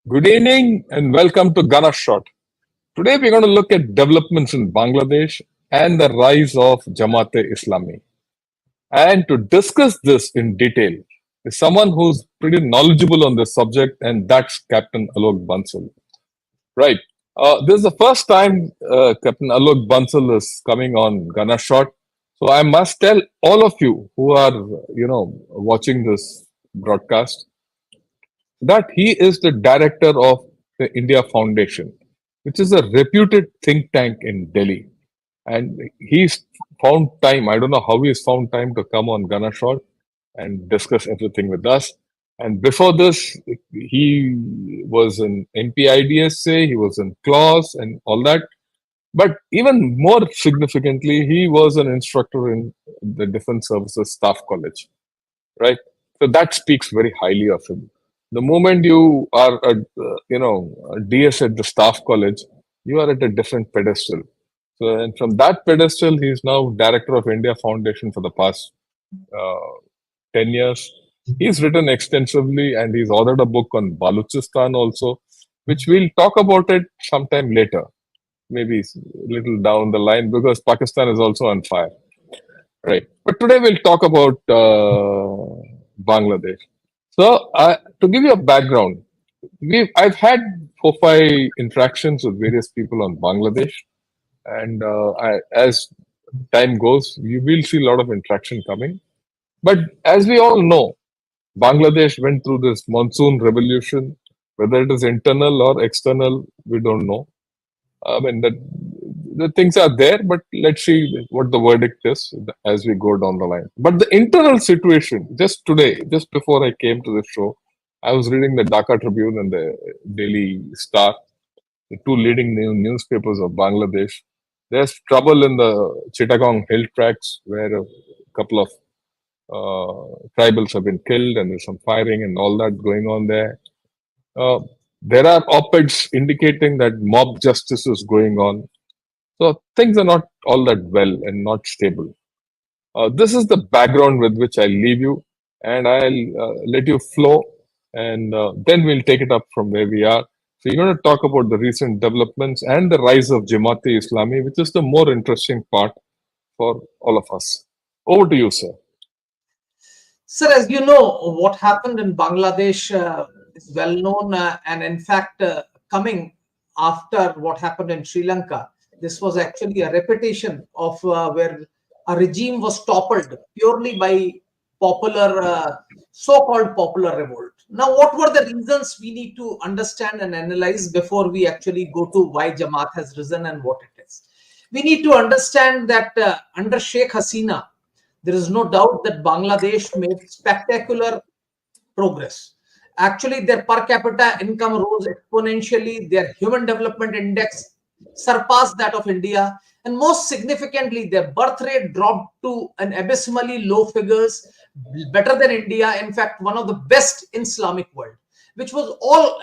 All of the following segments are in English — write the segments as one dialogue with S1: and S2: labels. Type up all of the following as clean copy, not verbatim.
S1: Good evening and welcome to Ghana Shot. Today we're going to look at developments in Bangladesh and the rise of Jammat Islami. And to discuss this in detail is someone who's pretty knowledgeable on this subject, and that's Captain Alok Bansal. Right. This is the first time Captain Alok Bansal is coming on Ghana Shot. So I must tell all of you who are, watching this broadcast that he is the director of the India Foundation, which is a reputed think tank in Delhi. And he's found time, I don't know how he's found time to come on Ghana Shot and discuss everything with us. And before this, he was in MPIDSA, he was in clause and all that. But even more significantly, he was an instructor in the Defense Services Staff College, right? So that speaks very highly of him. The moment you are a DS at the staff college, you are at a different pedestal. So, and from that pedestal, he is now director of India Foundation for the past uh, 10 years. He's written extensively, and he's authored a book on Balochistan also, which we'll talk about it sometime later, maybe a little down the line, because Pakistan is also on fire. Right. But today we'll talk about Bangladesh. So, to give you a background, I've had 4 5 interactions with various people on Bangladesh, and as time goes, you will see a lot of interaction coming. But as we all know, Bangladesh went through this monsoon revolution. Whether it is internal or external, we don't know. I mean, the things are there, but let's see what the verdict is as we go down the line. But the internal situation, just today, just before I came to the show, I was reading the Dhaka Tribune and the Daily Star, the two leading newspapers of Bangladesh. There's trouble in the Chittagong hill tracts where a couple of tribals have been killed and there's some firing and all that going on there. Uh, there are op-eds indicating that mob justice is going on. So things are not all that well and not stable. This is the background with which I'll leave you, and I'll let you flow, and then we'll take it up from where we are. So you're going to talk about the recent developments and the rise of Jamaat-e-Islami, which is the more interesting part for all of us. Over to you, sir.
S2: Sir, as you know, what happened in Bangladesh is well known, and in fact, coming after what happened in Sri Lanka, this was actually a repetition of where a regime was toppled purely by popular, so-called popular revolt. Now, what were the reasons we need to understand and analyze before we actually go to why Jamaat has risen and what it is? We need to understand that under Sheikh Hasina, there is no doubt that Bangladesh made spectacular progress. Actually, their per capita income rose exponentially, their human development index surpassed that of India, and most significantly, their birth rate dropped to an abysmally low figures, better than India, in fact, one of the best in Islamic world, which was all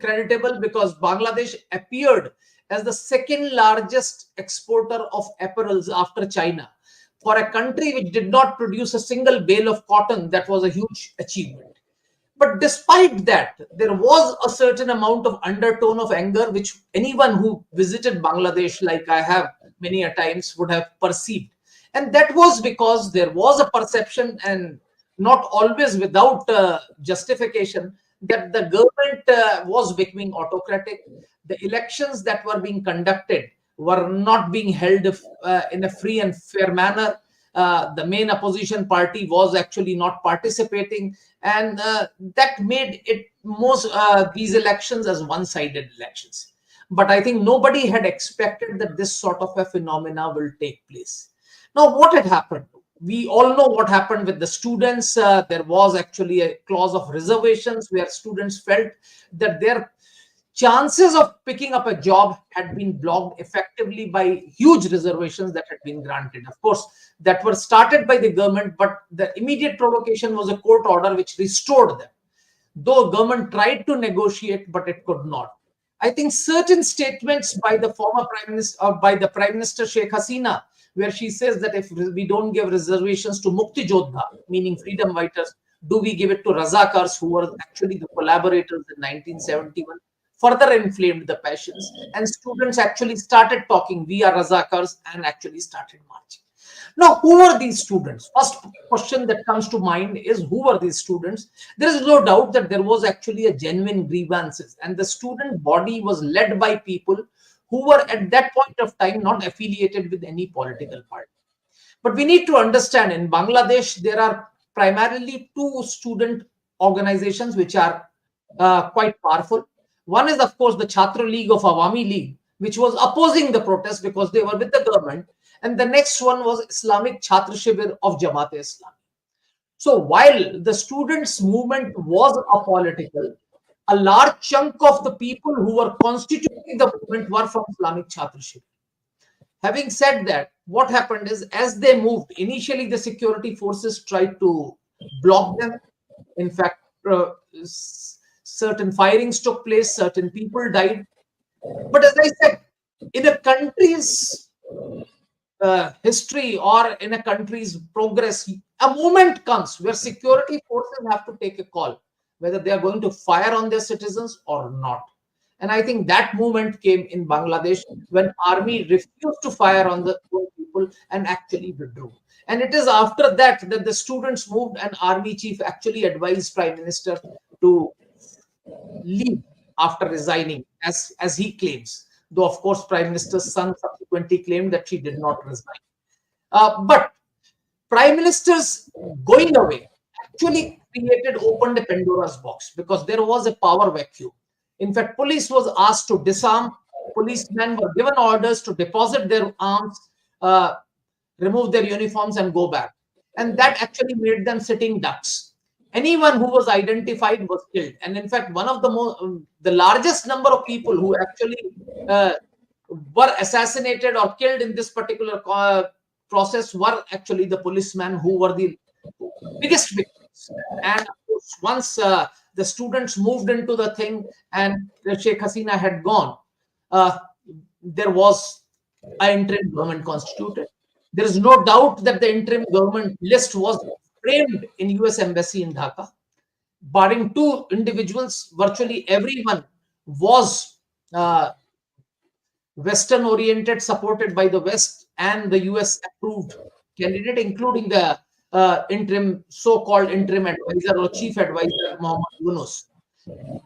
S2: creditable because Bangladesh appeared as the second largest exporter of apparels after China. For a country which did not produce a single bale of cotton, that was a huge achievement. But despite that, there was a certain amount of undertone of anger, which anyone who visited Bangladesh, like I have many a times, would have perceived. And that was because there was a perception, and not always without justification, that the government was becoming autocratic. The elections that were being conducted were not being held in a free and fair manner. The main opposition party was actually not participating, and that made it most these elections as one-sided elections. But I think nobody had expected that this sort of a phenomena will take place. Now, what had happened? We all know what happened with the students. There was actually a clause of reservations where students felt that their chances of picking up a job had been blocked effectively by huge reservations that had been granted. Of course, that were started by the government, but the immediate provocation was a court order which restored them. Though government tried to negotiate, but it could not. I think certain statements by the former prime minister, or by the prime minister Sheikh Hasina, where she says that if we don't give reservations to Mukti Jodha, meaning freedom fighters, do we give it to Razakars, who were actually the collaborators in 1971? Further inflamed the passions, and students actually started talking, we are Razakars, and actually started marching. Now, who were these students? First question that comes to mind is, who were these students? There is no doubt that there was actually a genuine grievances, and the student body was led by people who were at that point of time not affiliated with any political party. But we need to understand, in Bangladesh, there are primarily two student organizations which are quite powerful. One is, of course, the Chhatra League of Awami League, which was opposing the protest because they were with the government. And the next one was Islamic Chhatra Shibir of Jammat Islami. So while the students' movement was apolitical, a large chunk of the people who were constituting the movement were from Islamic Chhatra Shibir. Having said that, what happened is, as they moved, initially the security forces tried to block them. In fact, certain firings took place, certain people died. But as I said, in a country's history or in a country's progress, a moment comes where security forces have to take a call whether they are going to fire on their citizens or not. And I think that moment came in Bangladesh when army refused to fire on the people and actually withdrew. And it is after that that the students moved, and army chief actually advised prime minister to leave after resigning, as he claims. Though, of course, prime minister's son subsequently claimed that she did not resign. But prime minister's going away actually opened a Pandora's box, because there was a power vacuum. In fact, police was asked to disarm. Policemen were given orders to deposit their arms, remove their uniforms, and go back. And that actually made them sitting ducks. Anyone who was identified was killed. And in fact, one of the largest number of people who actually were assassinated or killed in this particular process were actually the policemen, who were the biggest victims. And of course, once the students moved into the thing and Sheikh Hasina had gone, there was an interim government constituted. There is no doubt that the interim government list was framed in US Embassy in Dhaka. Barring two individuals, virtually everyone was Western oriented, supported by the West and the US approved candidate, including the so-called interim advisor or chief advisor, Mohammed Yunus.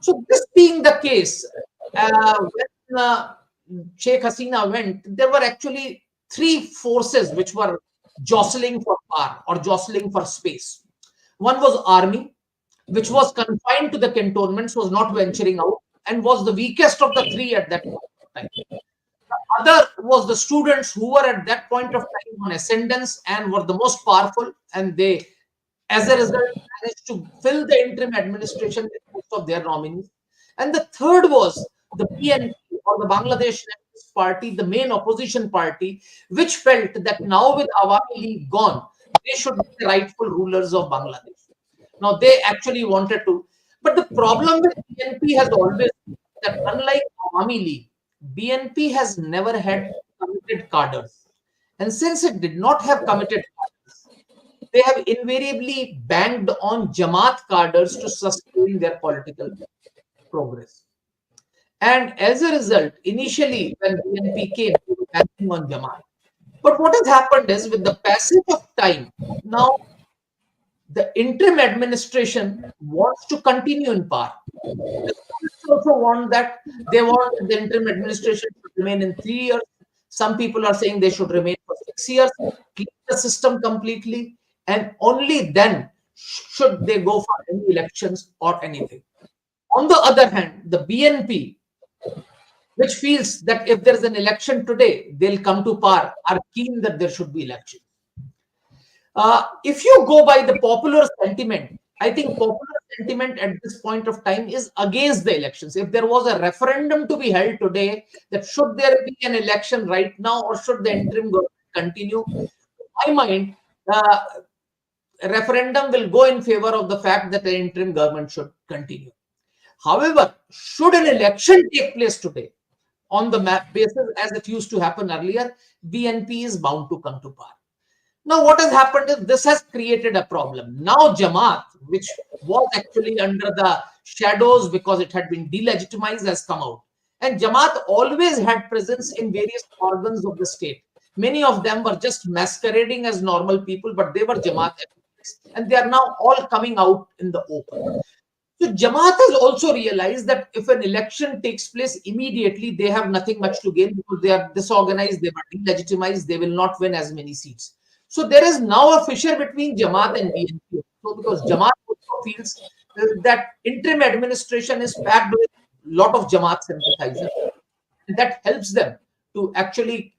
S2: So this being the case, when Sheikh Hasina went, there were actually three forces which were jostling for power or jostling for space. One was army, which was confined to the cantonments, was not venturing out, and was the weakest of the three at that point of time. The other was the students, who were at that point of time on ascendance and were the most powerful, and they, as a result, managed to fill the interim administration with most of their nominees. And the third was the BNP, or the Bangladesh Nationalist Party, the main opposition party, which felt that now with Awami League gone, they should be the rightful rulers of Bangladesh. Now, they actually wanted to. But the problem with BNP has always been that, unlike Awami League, BNP has never had committed cadres. And since it did not have committed cadres, they have invariably banged on Jammat cadres to sustain their political progress. And as a result, initially when BNP came, they were banking on Jammat. But what has happened is, with the passage of time, now the interim administration wants to continue in power. The students also want that. They want the interim administration to remain in 3 years. Some people are saying they should remain for 6 years, clean the system completely, and only then should they go for any elections or anything. On the other hand, the BNP, which feels that if there is an election today, they'll come to power, are keen that there should be elections. If you go by the popular sentiment, I think popular sentiment at this point of time is against the elections. If there was a referendum to be held today, that should there be an election right now, or should the interim government continue, in my mind, a referendum will go in favor of the fact that the interim government should continue. However, should an election take place today, on the basis as it used to happen earlier, BNP is bound to come to power. Now, what has happened is this has created a problem. Now, Jamaat, which was actually under the shadows because it had been delegitimized, has come out. And Jamaat always had presence in various organs of the state. Many of them were just masquerading as normal people, but they were Jamaat activists, and they are now all coming out in the open. So Jamaat has also realized that if an election takes place immediately, they have nothing much to gain because they are disorganized, they were delegitimized, they will not win as many seats. So there is now a fissure between Jamaat and BNP. So because Jamaat also feels that interim administration is packed with a lot of Jamaat sympathizers, and that helps them to actually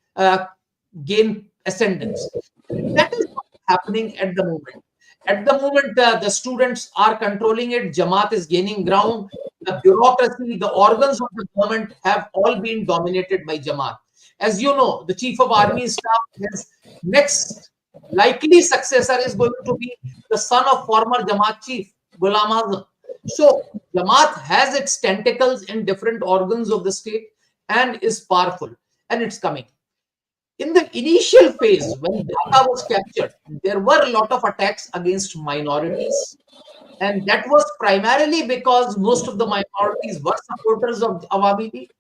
S2: gain ascendance. That is what's happening at the moment. At the moment, the students are controlling it. Jamaat is gaining ground. The bureaucracy, the organs of the government have all been dominated by Jamaat. As you know, the chief of army staff, his next likely successor is going to be the son of former Jamaat chief, Ghulam Azam. So Jamaat has its tentacles in different organs of the state and is powerful, and it's coming. In the initial phase, when data was captured, there were a lot of attacks against minorities. And that was primarily because most of the minorities were supporters of Awami League.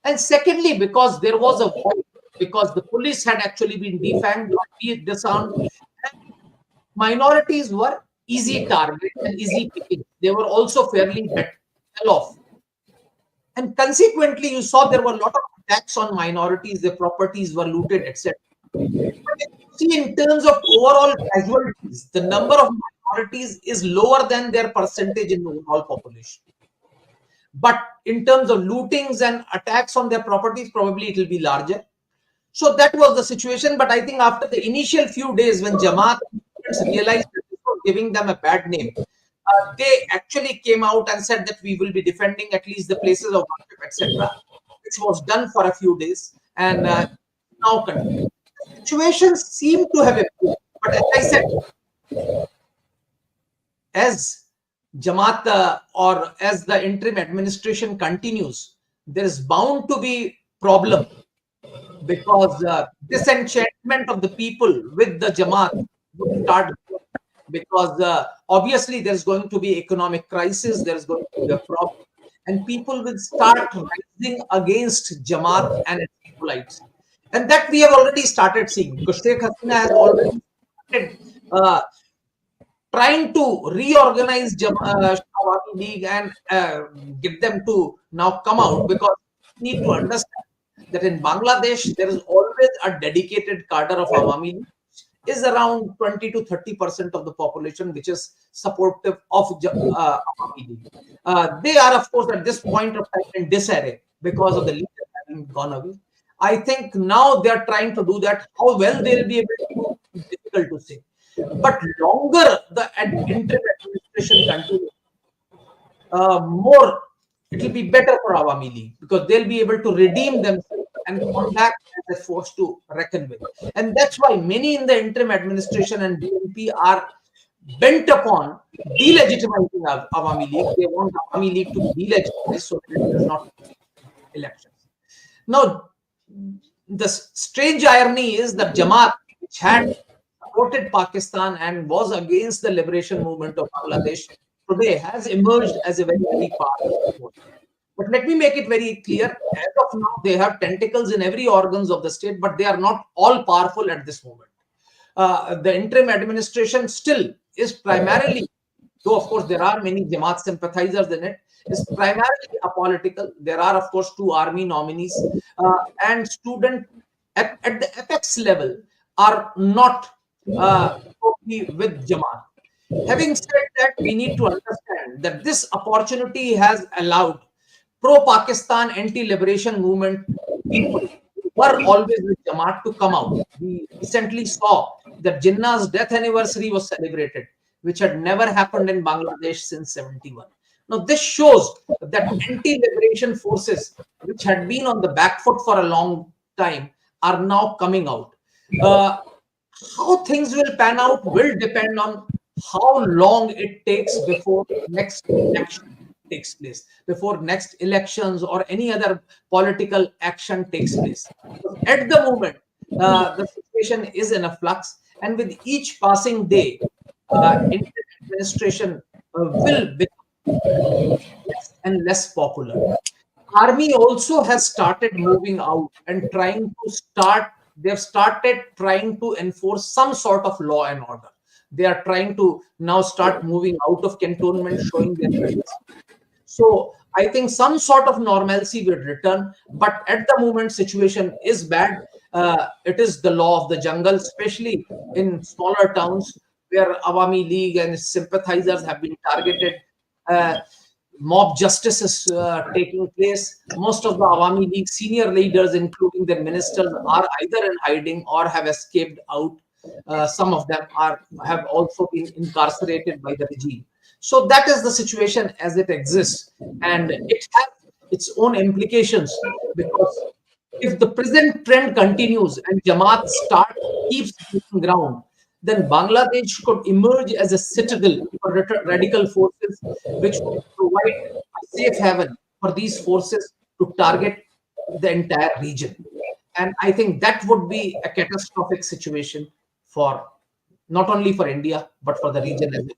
S2: And secondly, because there was a void, because the police had actually been defanged or disarmed. Minorities were easy target and easy picking. They were also fairly well off. And consequently, you saw there were a lot of attacks on minorities, their properties were looted, etc. But if you see in terms of overall casualties, the number of minorities is lower than their percentage in the overall population. But in terms of lootings and attacks on their properties, probably it will be larger. So that was the situation. But I think after the initial few days when Jamaat realized that this was giving them a bad name, they actually came out and said that we will be defending at least the places of worship, etc., which was done for a few days and now continues. Situations seem to have improved, but as I said, as Jamaat or as the interim administration continues, there is bound to be problem because disenchantment of the people with the Jamaat would start because obviously there's going to be economic crisis, there's going to be a problem, and people will start rising against Jamaat and its acolytes. And that we have already started seeing because Sheikh Hasina has already started trying to reorganize Awami League and get them to now come out because we need to understand that in Bangladesh there is always a dedicated cadre of Awami League is around 20 to 30% of the population which is supportive of Awami League. They are of course at this point of time in disarray because of the leader having gone away. I think now they are trying to do that. How well they will be able to do is difficult to say. But longer the interim administration continues, more it will be better for Awami League because they'll be able to redeem themselves and come back as a force to reckon with. And that's why many in the interim administration and BNP are bent upon delegitimizing Awami League. They want Awami League to be delegitimized so that it does not elections. Now, the strange irony is that Jamaat, which had supported Pakistan and was against the liberation movement of Bangladesh, today has emerged as a very, very powerful force. But let me make it very clear, as of now, they have tentacles in every organs of the state, but they are not all powerful at this moment. The interim administration still is primarily, though of course there are many Jamaat sympathizers in it, is primarily apolitical. There are of course 2 army nominees and student at the apex level are not totally with Jamaat. Having said that, we need to understand that this opportunity has allowed pro-Pakistan anti-liberation movement people who were always with Jamaat to come out. We recently saw that Jinnah's death anniversary was celebrated, which had never happened in Bangladesh since 71. Now, this shows that anti-liberation forces, which had been on the back foot for a long time, are now coming out. How things will pan out will depend on how long it takes before next election takes place, before next elections or any other political action takes place. At the moment, The situation is in a flux, and with each passing day, Indian administration will become less and less popular. Army also has started moving out and they've started trying to enforce some sort of law and order. They are trying to now start moving out of cantonment, showing their presence. So I think some sort of normalcy will return, but at the moment situation is bad. It is the law of the jungle, especially in smaller towns where Awami League and its sympathizers have been targeted. Uh, Mob justice is taking place. Most of the Awami League senior leaders, including their ministers, are either in hiding or have escaped out. Some of them have also been incarcerated by the regime. So that is the situation as it exists, and it has its own implications, because if the present trend continues and Jamaat keeps gaining ground, then Bangladesh could emerge as a citadel for radical forces, which would provide a safe haven for these forces to target the entire region. And I think that would be a catastrophic situation for not only for India but for the region as well.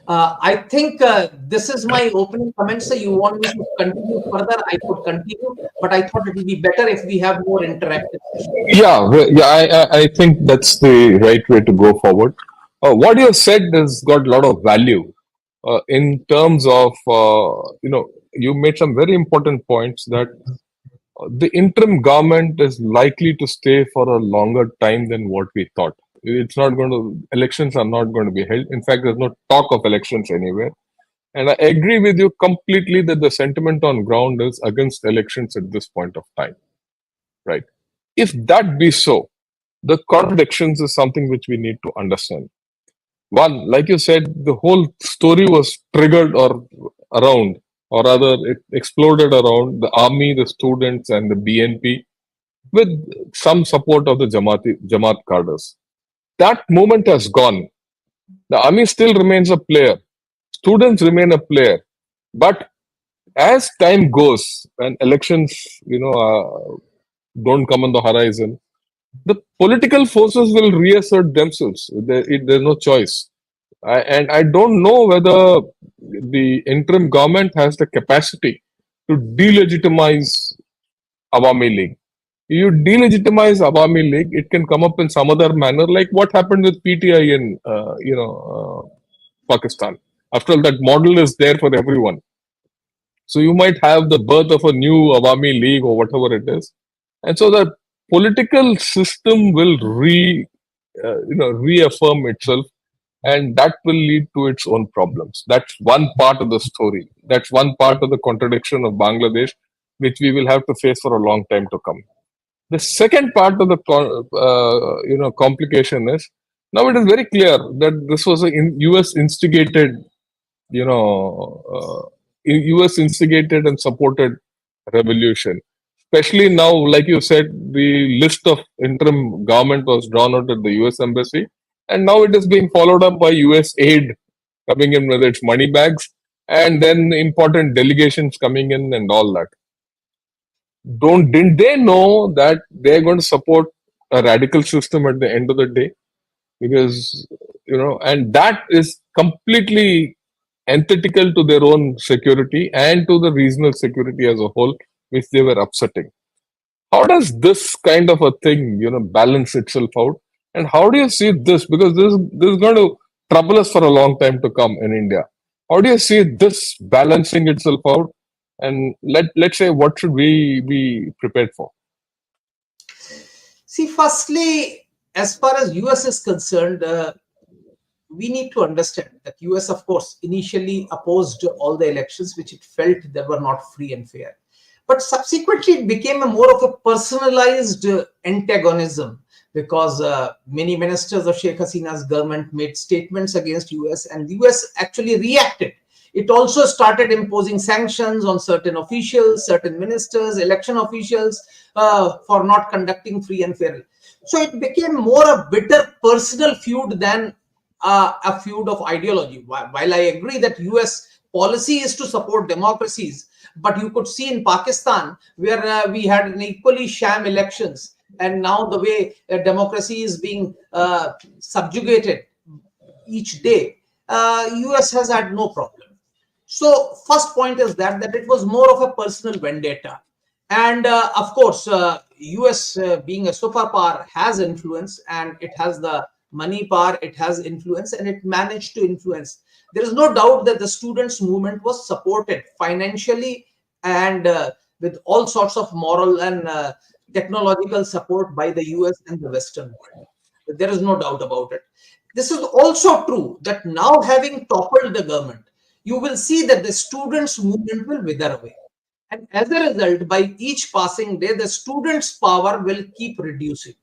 S2: I think this is my opening comments. So you want me to continue further? I could continue, but I thought it would be better if we have more interactive session.
S1: Yeah, I think that's the right way to go forward. What you have said has got a lot of value in terms of, you made some very important points that the interim government is likely to stay for a longer time than what we thought. It's not going to, elections are not going to be held. In fact, there's no talk of elections anywhere. And I agree with you completely that the sentiment on ground is against elections at this point of time. Right. If that be so, the contradictions is something which we need to understand. One, like you said, the whole story was triggered or around, or rather, it exploded around the army, the students, and the BNP with some support of the Jamaat cadres. That moment has gone. The army still remains a player, students remain a player, but as time goes and elections, don't come on the horizon, the political forces will reassert themselves. There's no choice. And I don't know whether the interim government has the capacity to delegitimize Awami League. You delegitimize Awami League, it can come up in some other manner, like what happened with PTI in Pakistan. After all, that model is there for everyone. So you might have the birth of a new Awami League or whatever it is, and so the political system will reaffirm itself, and that will lead to its own problems. That's one part of the story. That's one part of the contradiction of Bangladesh, which we will have to face for a long time to come. The second part of the complication is now it is very clear that this was a U.S. instigated, U.S. instigated and supported revolution. Especially now, like you said, the list of interim government was drawn out at the U.S. embassy, and now it is being followed up by U.S. aid coming in with its money bags, and then important delegations coming in and all that. Didn't they know that they're going to support a radical system at the end of the day? Because and that is completely antithetical to their own security and to the regional security as a whole, which they were upsetting. How does this kind of a thing, balance itself out? And how do you see this? Because this is going to trouble us for a long time to come in India. How do you see this balancing itself out? And let's say, what should we be prepared for?
S2: See, firstly, as far as US is concerned, we need to understand that US, of course, initially opposed all the elections, which it felt that were not free and fair. But subsequently, it became a more of a personalized antagonism, because many ministers of Sheikh Hasina's government made statements against US, and the US actually reacted. It also started imposing sanctions on certain officials, certain ministers, election officials, for not conducting free and fair. So it became more a bitter personal feud than a feud of ideology. While I agree that US policy is to support democracies, but you could see in Pakistan, where we had an equally sham elections, and now the way democracy is being subjugated each day, US has had no problem. So first point is that it was more of a personal vendetta. And of course, US being a superpower has influence, and it has the money power, it has influence, and it managed to influence. There is no doubt that the students movement was supported financially and with all sorts of moral and technological support by the US and the Western world. There is no doubt about it. This is also true that now, having toppled the government, you will see that the students' movement will wither away. And as a result, by each passing day, the students' power will keep reducing.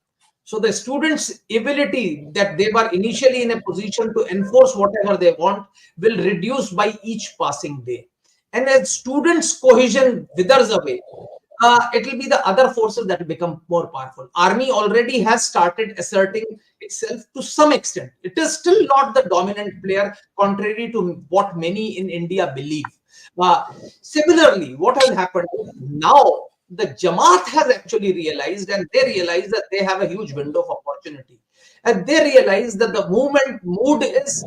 S2: So the students' ability that they were initially in a position to enforce whatever they want will reduce by each passing day. And as students' cohesion withers away, it will be the other forces that become more powerful. Army already has started asserting itself to some extent. It is still not the dominant player, contrary to what many in India believe. Uh, Similarly, what has happened is now the Jamaat has actually realized, and they realize that they have a huge window of opportunity. And they realize that the movement mood is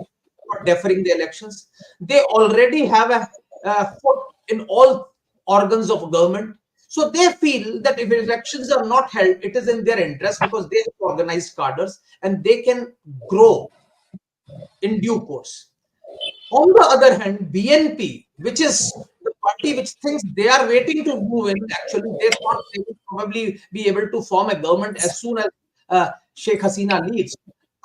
S2: for deferring the elections. They already have a foot in all organs of government. So they feel that if elections are not held, it is in their interest because they have organized cadres and they can grow in due course. On the other hand, BNP, which is the party which thinks they are waiting to move in, actually, they thought they would probably be able to form a government as soon as Sheikh Hasina leaves,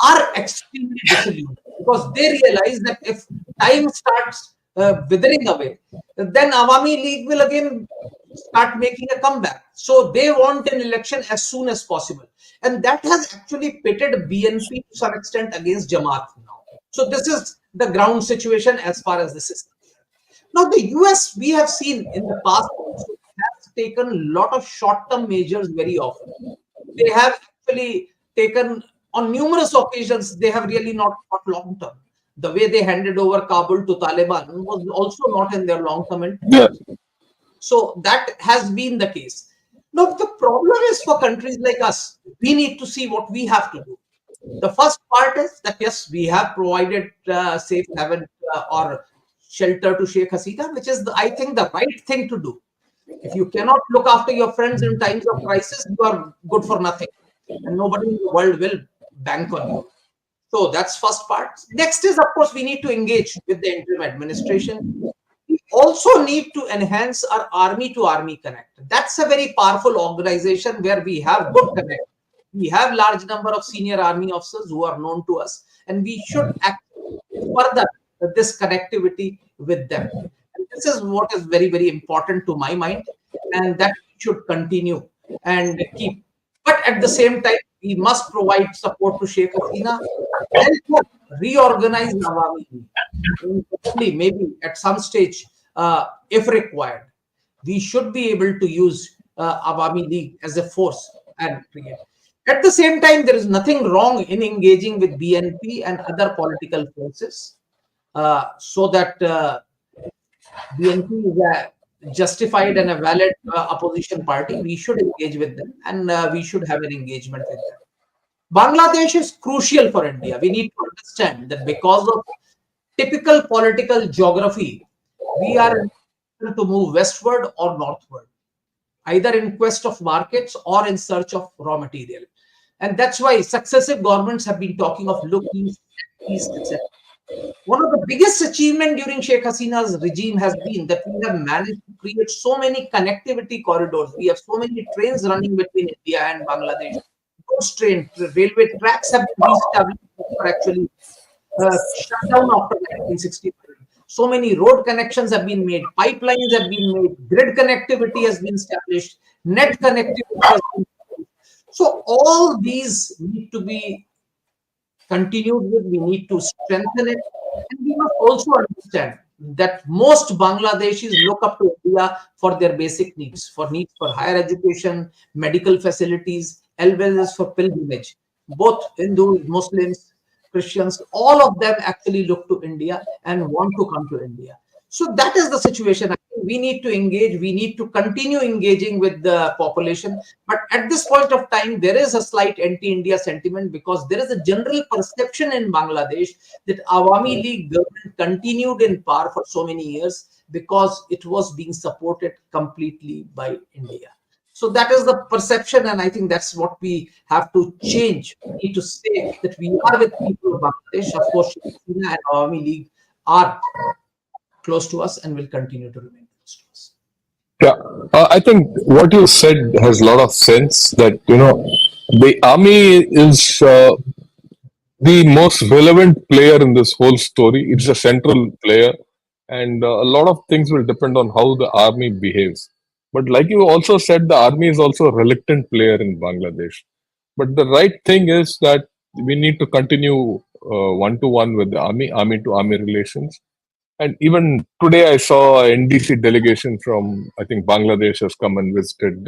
S2: are extremely disillusioned because they realize that if time starts withering away, then Awami League will again start making a comeback. So they want an election as soon as possible. And that has actually pitted BNP to some extent against Jamaat now. So this is the ground situation as far as this is concerned. Now, the US, we have seen in the past also, has taken a lot of short-term measures very often. They have actually taken, on numerous occasions, they have really not thought long-term. The way they handed over Kabul to Taliban was also not in their long-term interest. So that has been the case. Now, the problem is for countries like us, we need to see what we have to do. The first part is that yes, we have provided safe haven or shelter to Sheikh Hasina, which is, I think, the right thing to do. If you cannot look after your friends in times of crisis, you are good for nothing, and nobody in the world will bank on you. So that's first part. Next is, of course, we need to engage with the interim administration. We also need to enhance our army to army connect. That's a very powerful organization where we have good connect. We have large number of senior army officers who are known to us, and we should further this connectivity with them. And this is what is very, very important to my mind, and that should continue and keep. But at the same time, we must provide support to Sheikh Hasina and reorganize Awami League. Maybe at some stage, if required, we should be able to use Awami League as a force and create. At the same time, there is nothing wrong in engaging with BNP and other political forces so that BNP is a justified and a valid opposition party. We should engage with them, and we should have an engagement with them. Bangladesh is crucial for India. We need to understand that because of typical political geography, we are to move westward or northward, either in quest of markets or in search of raw material. And that's why successive governments have been talking of look east, etc. One of the biggest achievements during Sheikh Hasina's regime has been that we have managed to create so many connectivity corridors. We have so many trains running between India and Bangladesh. Those railway tracks have been reestablished or actually shut down after 1965. So many road connections have been made, pipelines have been made, grid connectivity has been established, net connectivity has been established. So all these need to be continued with, we need to strengthen it. And we must also understand that most Bangladeshis look up to India for their basic needs, for higher education, medical facilities, as well as for pilgrimage. Both Hindus, Muslims, Christians, all of them actually look to India and want to come to India. So that is the situation. I think we need to engage, we need to continue engaging with the population. But at this point of time, there is a slight anti-India sentiment, because there is a general perception in Bangladesh that Awami League government continued in power for so many years because it was being supported completely by India. So that is the perception, and I think that's what we have to change. We need to say that we are with people of Bangladesh. Of course, Sheikh Hasina and Awami League are close to us and will continue to remain close to us.
S1: Yeah, I think what you said has a lot of sense. That the army is the most relevant player in this whole story. It's a central player, and a lot of things will depend on how the army behaves. But like you also said, the army is also a reluctant player in Bangladesh. But the right thing is that we need to continue one to one with the army to army relations. And even today, I saw a NDC delegation from, I think, Bangladesh has come and visited,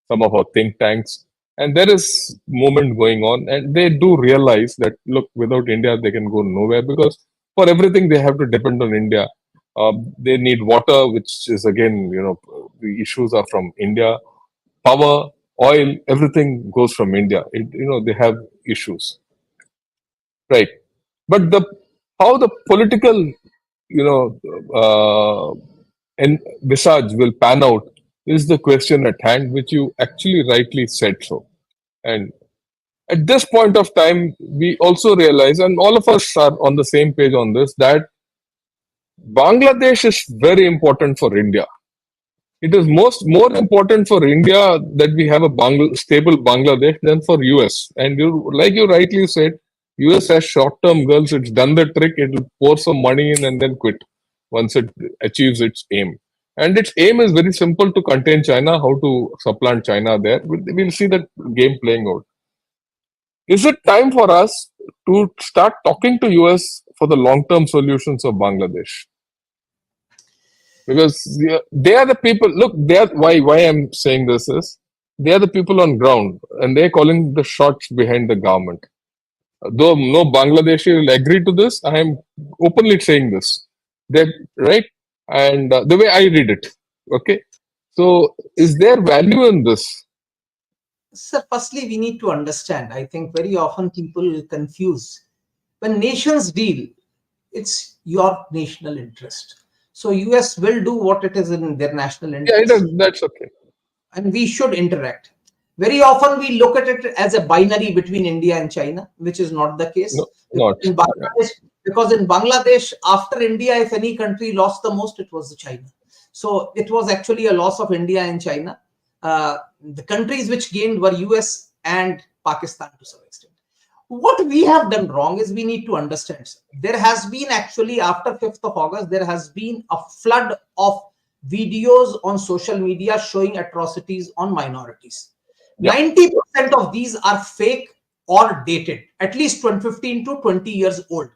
S1: some of our think tanks. And there is movement going on, and they do realize that, look, without India, they can go nowhere, because for everything they have to depend on India. They need water, which is again, the issues are from India. Power, oil, everything goes from India. They have issues, right? But the how the political, you know, and visage will pan out is the question at hand, which you actually rightly said so. And at this point of time, we also realize, and all of us are on the same page on this, that Bangladesh is very important for India. It is more important for India that we have a stable Bangladesh than for US. And like you rightly said, US has short-term goals. It's done the trick. It will pour some money in and then quit once it achieves its aim. And its aim is very simple: to contain China, how to supplant China there. We'll see that game playing out. Is it time for us to start talking to US for the long-term solutions of Bangladesh? Because they are the people. Look, they are why I'm saying this is they are the people on ground, and they're calling the shots behind the government. Though no Bangladeshi will agree to this, I am openly saying this. That right, and the way I read it. Okay, so is there value in this?
S2: Sir, firstly, we need to understand. I think very often people confuse when nations deal. It's your national interest. So US will do what it is in their national interest.
S1: Yeah, that's okay.
S2: And we should interact. Very often we look at it as a binary between India and China, which is not the case.
S1: No,
S2: in Bangladesh, because in Bangladesh, after India, if any country lost the most, it was China. So it was actually a loss of India and China. The countries which gained were US and Pakistan to some extent. What we have done wrong is we need to understand. There has been actually, after 5th of August, there has been a flood of videos on social media showing atrocities on minorities. 90% of these are fake or dated, at least 15 to 20 years old.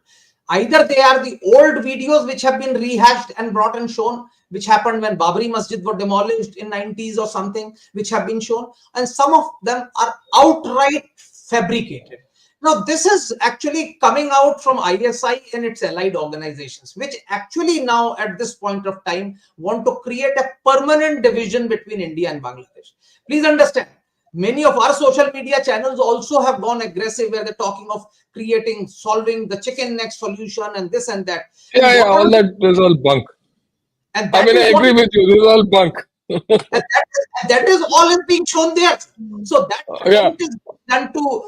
S2: Either they are the old videos which have been rehashed and brought and shown, which happened when Babri Masjid were demolished in 90s or something, which have been shown, and some of them are outright fabricated. Now, this is actually coming out from ISI and its allied organizations, which actually now at this point of time want to create a permanent division between India and Bangladesh. Please understand, many of our social media channels also have gone aggressive, where they're talking of solving the chicken neck solution and this and that.
S1: Yeah, all that is all bunk.
S2: And
S1: I agree with you. This is all bunk.
S2: that is all is being shown there. So that is done to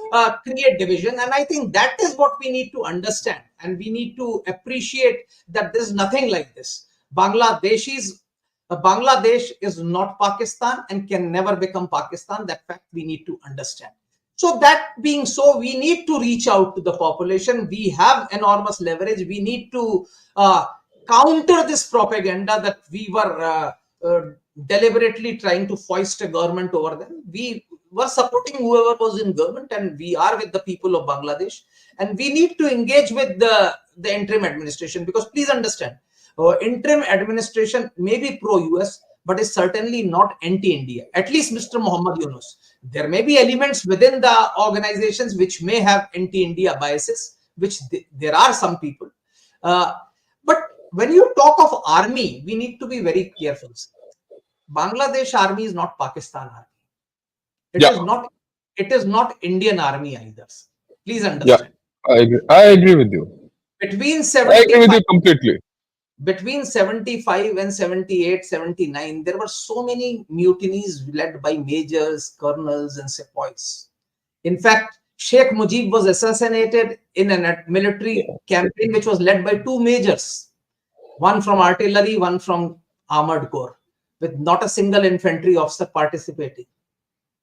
S2: create division, and I think that is what we need to understand, and we need to appreciate that there's nothing like this. Bangladesh is not Pakistan and can never become Pakistan. That fact we need to understand. So that being so, we need to reach out to the population. We have enormous leverage. We need to counter this propaganda that we were deliberately trying to foist a government over them. We were supporting whoever was in government, and we are with the people of Bangladesh. And we need to engage with the interim administration, because please understand, interim administration may be pro-US, but is certainly not anti-India. At least Mr. Muhammad Yunus. There may be elements within the organizations which may have anti-India biases, which there are some people. But when you talk of army, we need to be very careful. Bangladesh army is not Pakistan army. It
S1: Yeah,
S2: is not. It is not Indian army either. Please
S1: yeah,
S2: understand.
S1: I agree with you.
S2: Between
S1: I agree with
S2: 75
S1: you completely.
S2: between 75 and 78, 79, there were so many mutinies led by majors, colonels, and sepoys. In fact, Sheikh Mujib was assassinated in a military campaign which was led by two majors, one from artillery, one from armored corps, with not a single infantry officer participating.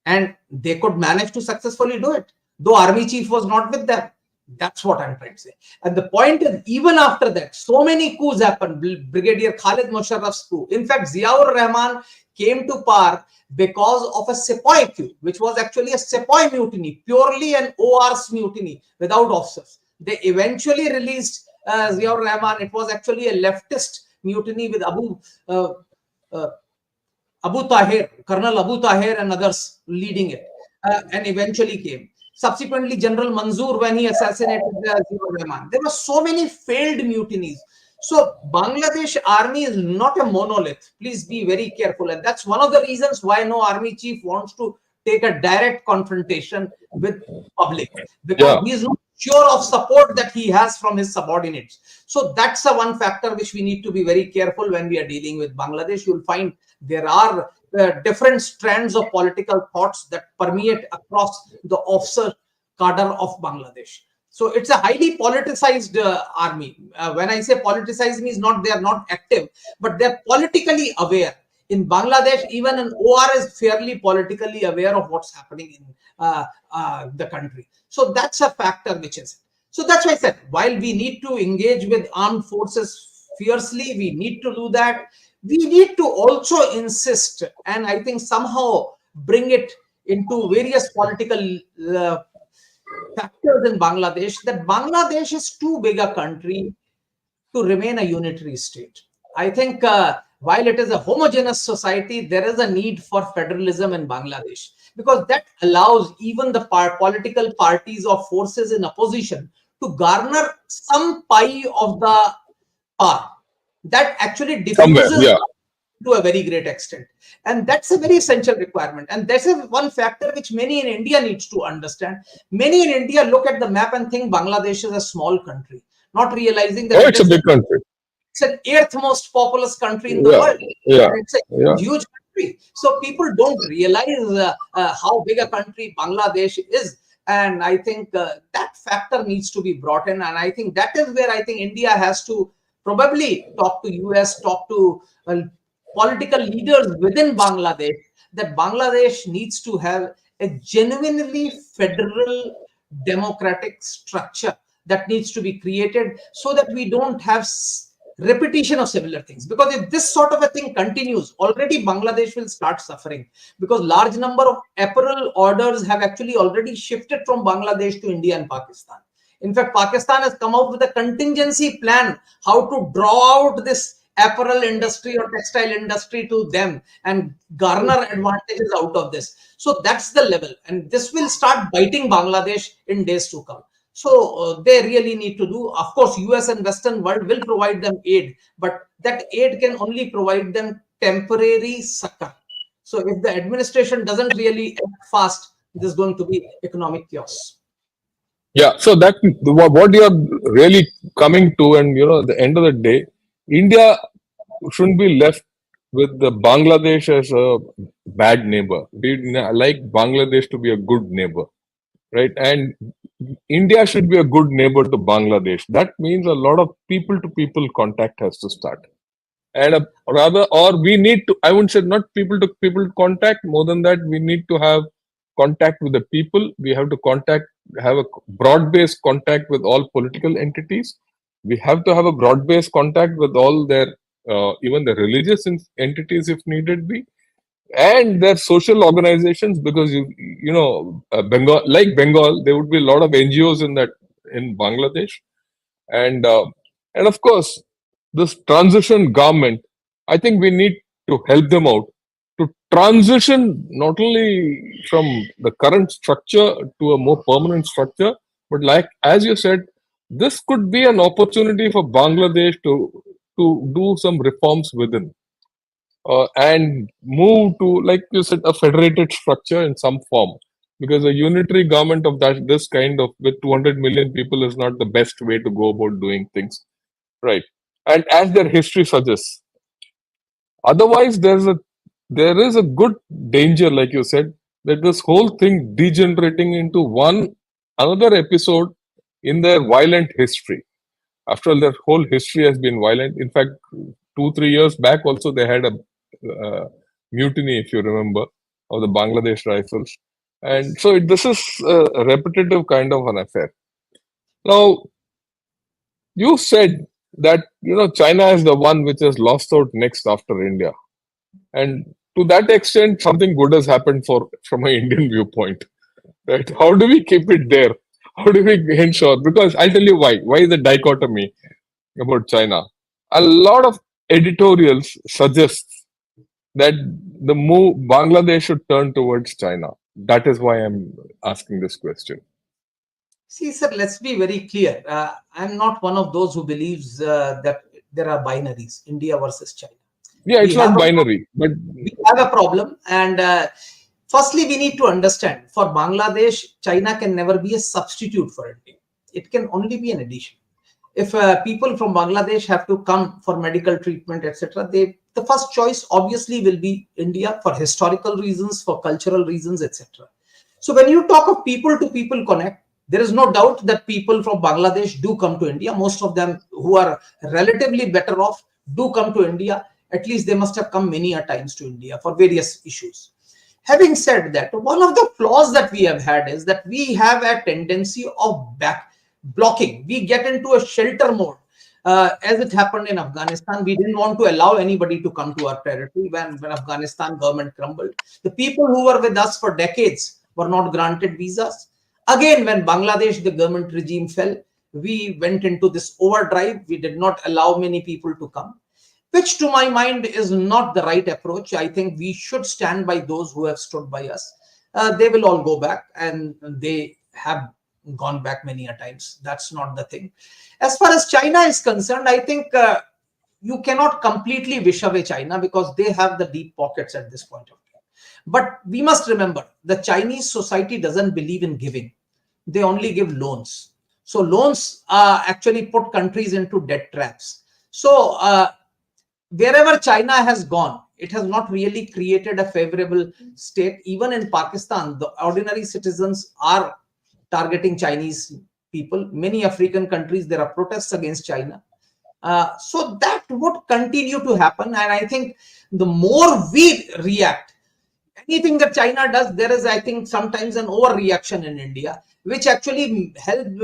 S2: And they could manage to successfully do it, though army chief was not with them. That's what I'm trying to say. And the point is, even after that, so many coups happened. Brigadier Khalid Musharraf's coup. In fact, Ziaur Rahman came to power because of a sepoy coup, which was actually a sepoy mutiny, purely an OR's mutiny without officers. They eventually released Ziaur Rahman. It was actually a leftist mutiny with uh, uh, Abu Tahir, Colonel Abu Tahir, and others leading it, and eventually came. Subsequently, General Manzoor, when he assassinated Ziaur Rahman, there were so many failed mutinies. So, Bangladesh army is not a monolith. Please be very careful, and that's one of the reasons why no army chief wants to take a direct confrontation with public, because
S1: Yeah,
S2: he is not sure of support that he has from his subordinates. So that's a one factor which we need to be very careful when we are dealing with Bangladesh. You'll find there are different strands of political thoughts that permeate across the officer cadre of Bangladesh. So it's a highly politicized army. When I say politicized, means not they are not active, but they're politically aware. In Bangladesh, even an OR is fairly politically aware of what's happening in the country. So that's a factor which is. So that's why I said, while we need to engage with armed forces fiercely, we need to do that. We need to also insist, and I think somehow bring it into various political factors in Bangladesh, that Bangladesh is too big a country to remain a unitary state. I think while it is a homogeneous society, there is a need for federalism in Bangladesh, because that allows even the political parties or forces in opposition to garner some pie of the power. That actually
S1: somewhere.
S2: diffuses
S1: Yeah,
S2: to a very great extent, and that's a very essential requirement, and that's a one factor which many in India needs to understand. Many in India look at the map and think Bangladesh is a small country, not realizing that
S1: oh,
S2: it
S1: it's a
S2: is
S1: big country.
S2: it's an eighth most populous country in the
S1: Yeah,
S2: world,
S1: yeah,
S2: and it's a
S1: yeah,
S2: huge country. So people don't realize how big a country Bangladesh is, and I think that factor needs to be brought in, and I think that is where I think India has to probably talk to US, talk to political leaders within Bangladesh, that Bangladesh needs to have a genuinely federal democratic structure that needs to be created, so that we don't have repetition of similar things. Because if this sort of a thing continues, already Bangladesh will start suffering, because large number of apparel orders have actually already shifted from Bangladesh to India and Pakistan. In fact, Pakistan has come out with a contingency plan how to draw out this apparel industry or textile industry to them and garner advantages out of this. So that's the level, and this will start biting Bangladesh in days to come. So they really need to do. Of course, US and Western world will provide them aid, but that aid can only provide them temporary succor. So if the administration doesn't really act fast, there's going to be economic chaos.
S1: yeah. So that what you are really coming to, and at the end of the day, India shouldn't be left with the Bangladesh as a bad neighbor. We like Bangladesh to be a good neighbor, right? And India should be a good neighbor to Bangladesh. That means a lot of people to people contact has to start. And rather, or we need to, I wouldn't say not people to people contact, more than that, we need to have contact with the people. We have to have a broad based contact with all political entities. We have to have a broad based contact with all their, even the religious entities if needed be, and their social organizations, because Bengal, like Bengal, there would be a lot of NGOs in that, in Bangladesh. And and of course, this transition government, I think we need to help them out to transition not only from the current structure to a more permanent structure, but like as you said, this could be an opportunity for Bangladesh to to do some reforms within and move to, like you said, a federated structure in some form. Because a unitary government of that this kind of with 200 million people is not the best way to go about doing things, right? And as their history suggests, otherwise there is a good danger, like you said, that this whole thing degenerating into one another episode in their violent history. After all, their whole history has been violent. In fact, 2 3 years back also they had a mutiny, if you remember, of the Bangladesh rifles. And so this is a repetitive kind of an affair. Now, you said that China is the one which has lost out next after India, and to that extent, something good has happened for from an Indian viewpoint, right? How do we keep it there? How do we ensure? Because I'll tell you why. Why the dichotomy about China? A lot of editorials suggest that the move Bangladesh should turn towards China. That is why I'm asking this question.
S2: See, sir, let's be very clear. I'm not one of those who believes that there are binaries, India versus China.
S1: Yeah, it's not binary, but
S2: we have a problem. And firstly, we need to understand, for Bangladesh, China can never be a substitute for India. It can only be an addition. If people from Bangladesh have to come for medical treatment, etc., the first choice obviously will be India, for historical reasons, for cultural reasons, etc. So when you talk of people to people connect, there is no doubt that people from Bangladesh do come to India. Most of them who are relatively better off do come to India. At least they must have come many a times to India for various issues. Having said that, one of the flaws that we have had is that we have a tendency of blocking. We get into a shelter mode. As it happened in Afghanistan, we didn't want to allow anybody to come to our territory when Afghanistan government crumbled. The people who were with us for decades were not granted visas. Again, when Bangladesh, the government regime fell, we went into this overdrive. We did not allow many people to come, which to my mind is not the right approach. I think we should stand by those who have stood by us. They will all go back, and they have gone back many a times. That's not the thing. As far as China is concerned, I think you cannot completely wish away China because they have the deep pockets at this point of time. But we must remember, the Chinese society doesn't believe in giving. They only give loans. So loans actually put countries into debt traps. So wherever China has gone, it has not really created a favorable state. Even in Pakistan, the ordinary citizens are targeting Chinese people. Many African countries, there are protests against China. So that would continue to happen. And I think the more we react, anything that China does, there is, I think, sometimes an overreaction in India, which actually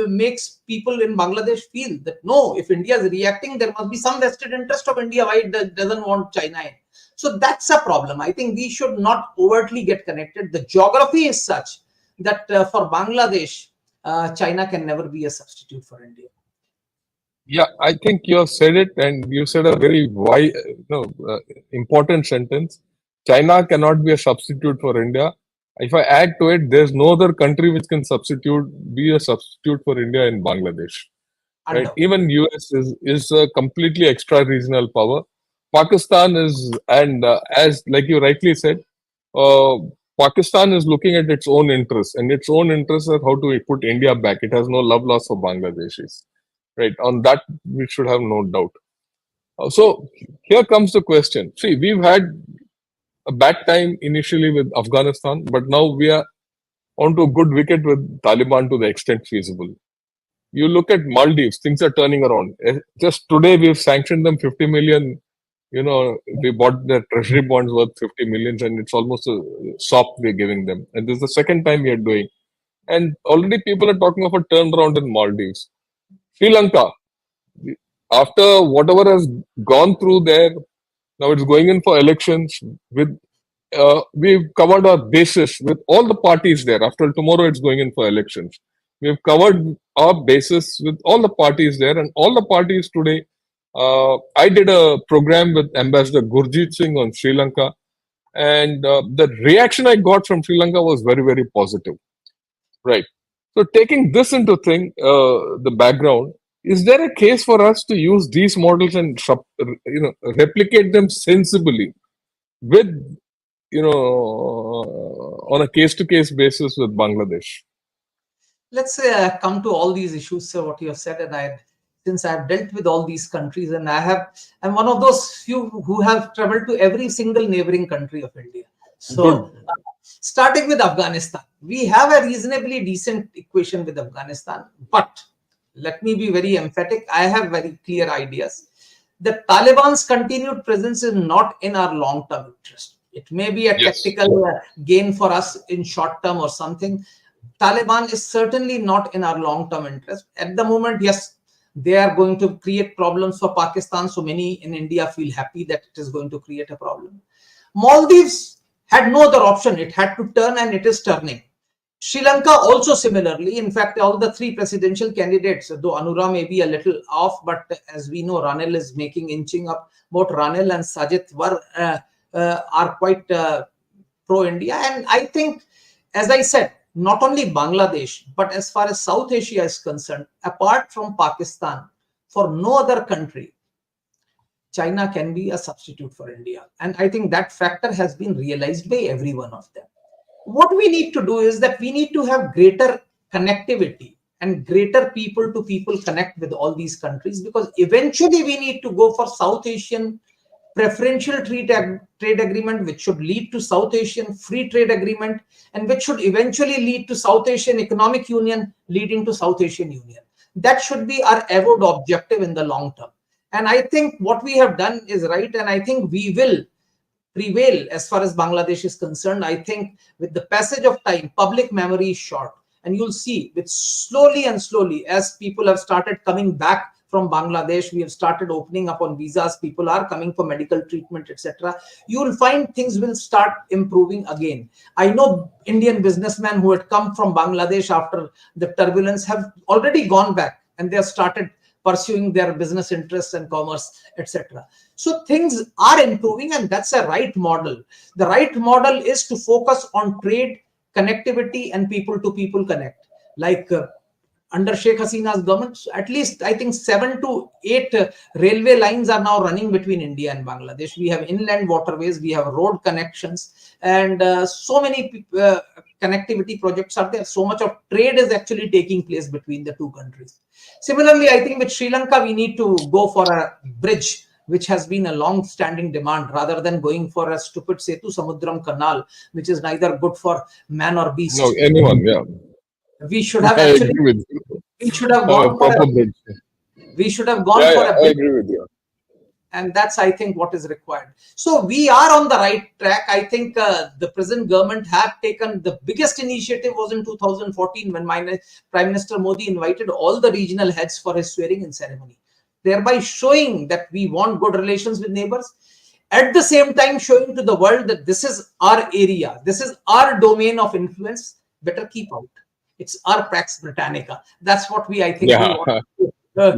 S2: makes people in Bangladesh feel that no, if India is reacting, there must be some vested interest of India why it doesn't want China in. So that's a problem. I think we should not overtly get connected. The geography is such that for Bangladesh, China can never be a substitute for India.
S1: yeah, I think you have said it, and you said a very important sentence. China cannot be a substitute for India. If I add to it, there's no other country which can be a substitute for India in Bangladesh. Right? Even US is a completely extra regional power. Pakistan is, and as like you rightly said, uh, Pakistan is looking at its own interests, and its own interests are how to put India back. It has no love loss for Bangladeshis. Right? On that, we should have no doubt. So here comes the question. See, we've had a bad time initially with Afghanistan, but now we are onto a good wicket with Taliban to the extent feasible. You look at Maldives, things are turning around. Just today, we've sanctioned them 50 million. We bought their treasury bonds worth 50 millions, and it's almost a sop we're giving them. And this is the second time we are doing. And already people are talking of a turnaround in Maldives. Sri Lanka, after whatever has gone through there, now it's going in for elections. We've covered our basis with all the parties there. After tomorrow, it's going in for elections. We've covered our basis with all the parties there, and all the parties today. I did a program with Ambassador Gurjeet Singh on Sri Lanka, and the reaction I got from Sri Lanka was very, very positive. Right. So taking this into the background, is there a case for us to use these models and replicate them sensibly with on a case-to-case basis with Bangladesh?
S2: Let's come to all these issues, sir, what you have said, and since I've dealt with all these countries, and I'm one of those few who have traveled to every single neighboring country of India. So, starting with Afghanistan, we have a reasonably decent equation with Afghanistan, but let me be very emphatic. I have very clear ideas. The Taliban's continued presence is not in our long-term interest. It may be a tactical gain for us in short term or something. Taliban is certainly not in our long-term interest. At the moment, yes, they are going to create problems for Pakistan. So many in India feel happy that it is going to create a problem. Maldives had no other option. It had to turn, and it is turning. Sri Lanka also similarly. In fact, all the three presidential candidates, though Anura may be a little off, but as we know, Ranil is inching up. Both Ranil and Sajid are quite pro-India. And I think, as I said, not only Bangladesh, but as far as South Asia is concerned, apart from Pakistan, for no other country, China can be a substitute for India. And I think that factor has been realized by every one of them. What we need to do is that we need to have greater connectivity and greater people to people connect with all these countries, because eventually we need to go for South Asian preferential trade agreement, which should lead to South Asian free trade agreement, and which should eventually lead to South Asian economic union, leading to South Asian union. That should be our avowed objective in the long term. And I think what we have done is right, and I think we will prevail as far as Bangladesh is concerned. I think with the passage of time, public memory is short, and you'll see with slowly and slowly, as people have started coming back from Bangladesh, we have started opening up on visas, people are coming for medical treatment, etc. You will find things will start improving again. I know Indian businessmen who had come from Bangladesh after the turbulence have already gone back, and they have started pursuing their business interests and commerce, etc. So things are improving, and that's a right model. The right model is to focus on trade, connectivity, and people to people connect. Like under Sheikh Hasina's government, at least I think 7 to 8 railway lines are now running between India and Bangladesh. We have inland waterways, we have road connections, and so many connectivity projects are there. So much of trade is actually taking place between the two countries. Similarly, I think with Sri Lanka, we need to go for a bridge, which has been a long-standing demand, rather than going for a stupid Setu Samudram canal, which is neither good for man or beast.
S1: No, anyone, yeah.
S2: We should have actually. We should have gone for a bridge. We should have gone for a bridge.
S1: I agree with you.
S2: And that's, I think, what is required. So we are on the right track. I think the present government had taken the biggest initiative was in 2014 when Prime Minister Modi invited all the regional heads for his swearing-in ceremony, thereby showing that we want good relations with neighbors. At the same time, showing to the world that this is our area, this is our domain of influence. Better keep out. It's our Pax Britannica. That's what I think, we want to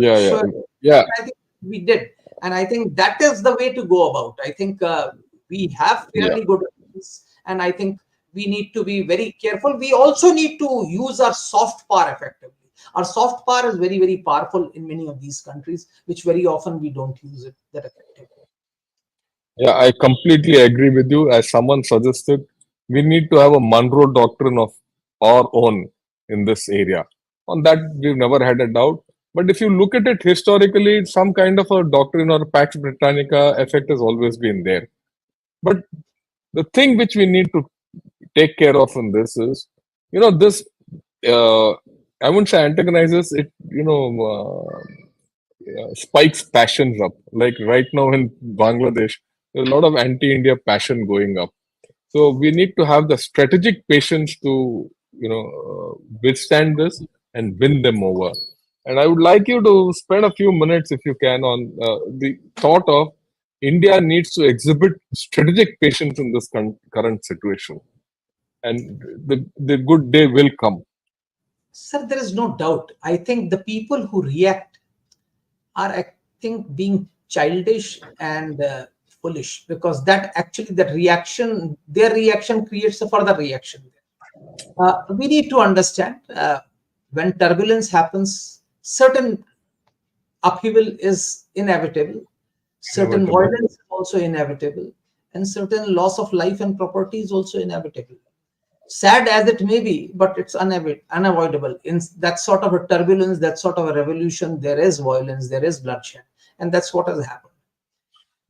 S1: yeah.
S2: I think we did. And I think that is the way to go about. I think we have fairly good relations, and I think we need to be very careful. We also need to use our soft power effectively. Our soft power is very, very powerful in many of these countries, which very often we don't use it that effectively.
S1: Yeah, I completely agree with you. As someone suggested, we need to have a Monroe doctrine of our own in this area. On that, we've never had a doubt. But if you look at it historically, some kind of a doctrine or Pax Britannica effect has always been there. But the thing which we need to take care of in this is, this, I wouldn't say antagonizes it, spikes passions up. Like right now in Bangladesh, there's a lot of anti-India passion going up. So we need to have the strategic patience to, withstand this and win them over. And I would like you to spend a few minutes, if you can, on the thought of India needs to exhibit strategic patience in this current situation. And the good day will come.
S2: Sir, there is no doubt. I think the people who react are, I think, being childish and foolish, because that actually, their reaction creates a further reaction. We need to understand when turbulence happens, certain upheaval is inevitable, certain
S1: Inevitable.
S2: violence is also inevitable, and certain loss of life and property is also inevitable. Sad as it may be, but it's unavoidable. In that sort of a turbulence, that sort of a revolution, there is violence, there is bloodshed, and that's what has happened.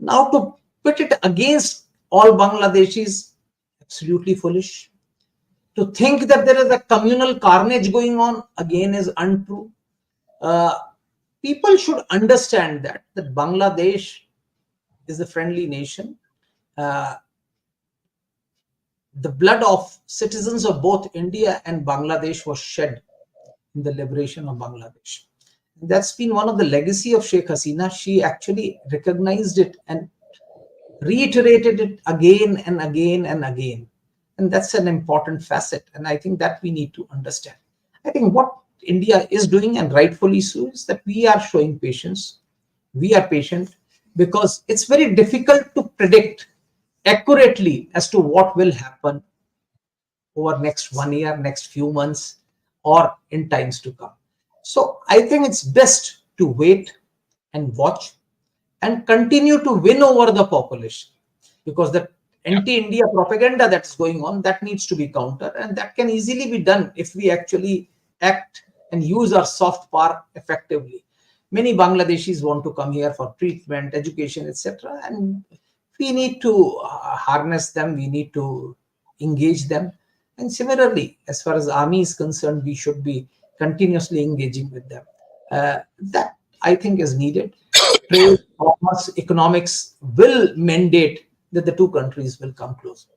S2: Now, to put it against all Bangladeshis, absolutely foolish. To think that there is a communal carnage going on, again, is untrue. Uh, People should understand that Bangladesh is a friendly nation. Uh, the blood of citizens of both India and Bangladesh was shed in the liberation of Bangladesh. That's been one of the legacy of Sheikh Hasina. She actually recognized it and reiterated it again and again and again. And that's an important facet. And I think that we need to understand. I think what India is doing, and rightfully so, is that we are showing patience. We are patient because it's very difficult to predict accurately as to what will happen over next 1 year, next few months, or in times to come. So I think it's best to wait and watch and continue to win over the population, because the anti-India propaganda that's going on, that needs to be countered, and that can easily be done if we actually act and use our soft power effectively. Many Bangladeshis want to come here for treatment, education, etc., and we need to harness them, we need to engage them. And similarly, as far as army is concerned, we should be continuously engaging with them. That I think is needed. Trade, commerce, economics will mandate that the two countries will come closer.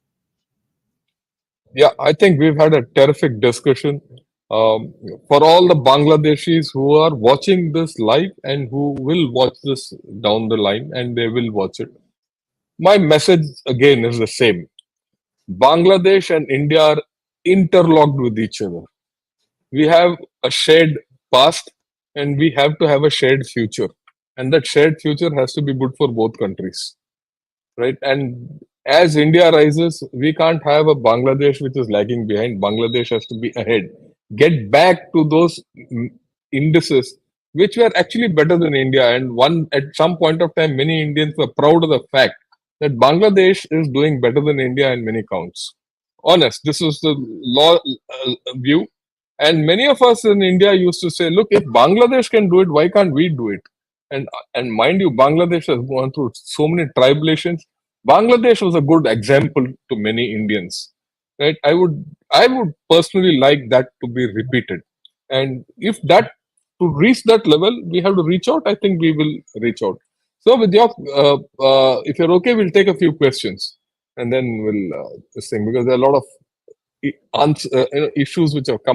S1: Yeah, I think we've had a terrific discussion. For all the Bangladeshis who are watching this live and who will watch this down the line, and they will watch it, my message again is the same. Bangladesh and India are interlocked with each other. We have a shared past and we have to have a shared future. And that shared future has to be good for both countries, right? And as India rises, we can't have a Bangladesh which is lagging behind. Bangladesh has to be ahead. Get back to those indices which were actually better than India. And one at some point of time, many Indians were proud of the fact that Bangladesh is doing better than India in many counts. Honest, this is the law view. And many of us in India used to say, look, if Bangladesh can do it, why can't we do it? And mind you, Bangladesh has gone through so many tribulations. Bangladesh was a good example to many Indians, right? I would personally like that to be repeated. And if that to reach that level, we have to reach out. I think we will reach out. So, with your, if you're okay, we'll take a few questions, and then we'll this thing, because there are a lot of issues which have come